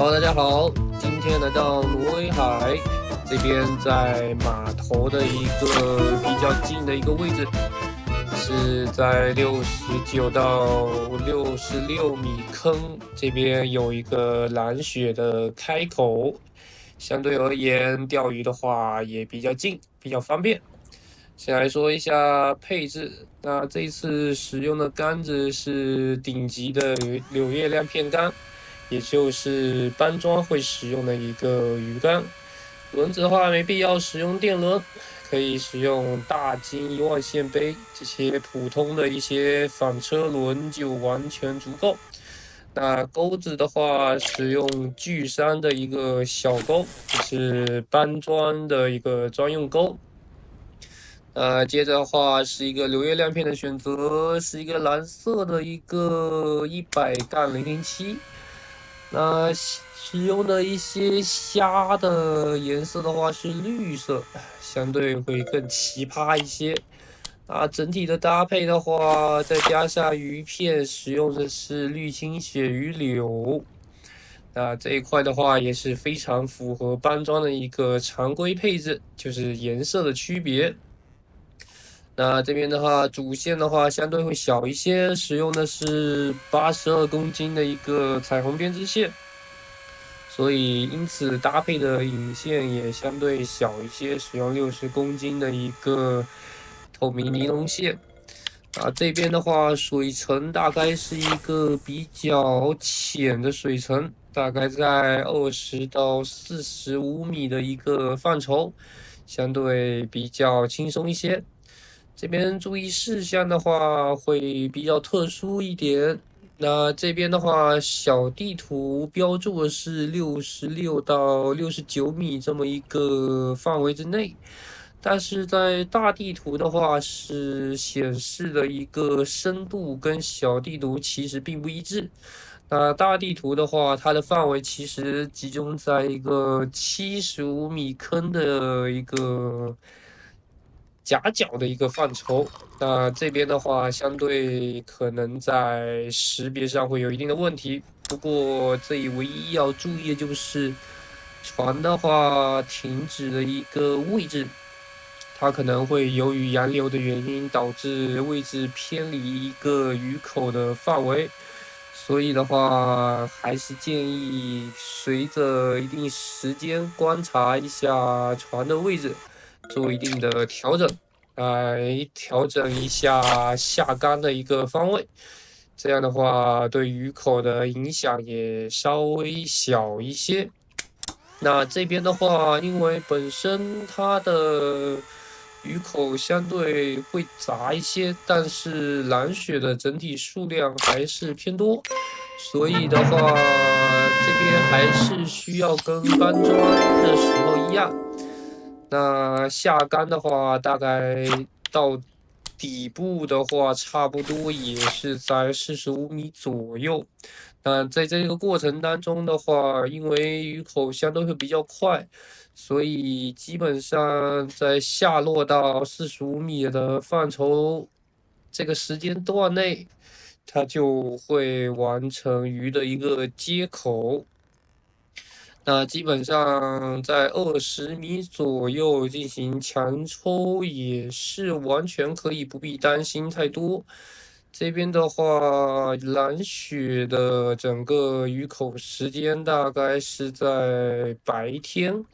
Hello，大家好，今天来到挪威海这边，在码头的一个比较近的一个位置，是在69到66米坑这边有一个蓝雪的开口，相对而言钓鱼的话也比较近，比较方便。先来说一下配置，那这一次使用的杆子是顶级的柳叶亮片杆。也就是搬桩会使用的一个鱼竿。轮子的话没必要使用电轮，可以使用大金一万线杯这些普通的一些反车轮就完全足够。那钩子的话，使用巨山的一个小钩，是搬桩的一个专用钩。接着的话是一个柳叶亮片的选择，是一个蓝色的一个100-007。那使用的一些虾的颜色的话是绿色，相对会更奇葩一些。那整体的搭配的话，再加上鱼片，使用的是绿青鳕鱼柳。那这一块的话也是非常符合搬装的一个常规配置，就是颜色的区别。那这边的话，主线的话相对会小一些，使用的是82公斤的一个彩虹编织线。所以因此搭配的引线也相对小一些，使用60公斤的一个透明尼龙线。这边的话，水层大概是一个比较浅的水层，大概在20到45米的一个范畴，相对比较轻松一些。这边注意事项的话会比较特殊一点。那这边的话，小地图标注的是66到69米这么一个范围之内，但是在大地图的话是显示的一个深度跟小地图其实并不一致。那大地图的话，它的范围其实集中在一个75米坑的一个夹角的一个范畴。那这边的话，相对可能在识别上会有一定的问题。不过这里唯一要注意的就是船的话停止的一个位置，它可能会由于洋流的原因导致位置偏离一个鱼口的范围。所以的话，还是建议随着一定时间观察一下船的位置，做一定的调整，来调整一下下竿的一个方位。这样的话，对鱼口的影响也稍微小一些。那这边的话，因为本身它的鱼口相对会杂一些，但是蓝雪的整体数量还是偏多，所以的话，这边还是需要跟搬砖的时候一样。那下竿的话，大概到底部的话，差不多也是在45米左右。那在这个过程当中的话，因为鱼口相对会比较快，所以基本上在下落到45米的范畴这个时间段内，它就会完成鱼的一个接口。那基本上在20米左右进行强抽也是完全可以，不必担心太多。这边的话，蓝雪的整个鱼口时间大概是在白天，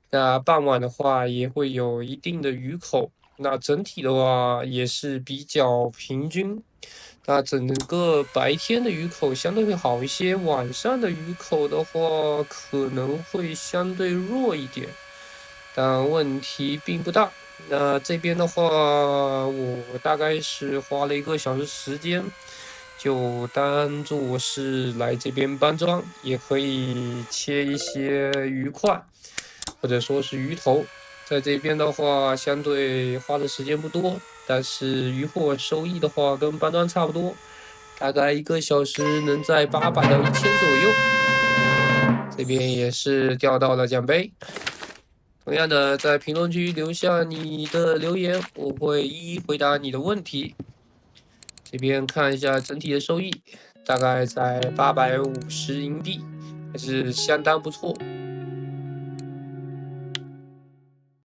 那傍晚的话也会有一定的鱼口。那整体的话也是比较平均。那整个白天的鱼口相对会好一些，晚上的鱼口的话可能会相对弱一点，但问题并不大。那这边的话，我大概是花了1个小时时间，就当做是来这边搬砖，也可以切一些鱼块，或者说是鱼头。在这边的话，相对花的时间不多，但是渔获收益的话，跟搬砖差不多，大概1个小时能在800到1000左右。这边也是钓到了奖杯。同样的，在评论区留下你的留言，我会一一回答你的问题。这边看一下整体的收益，大概在850银币，还是相当不错。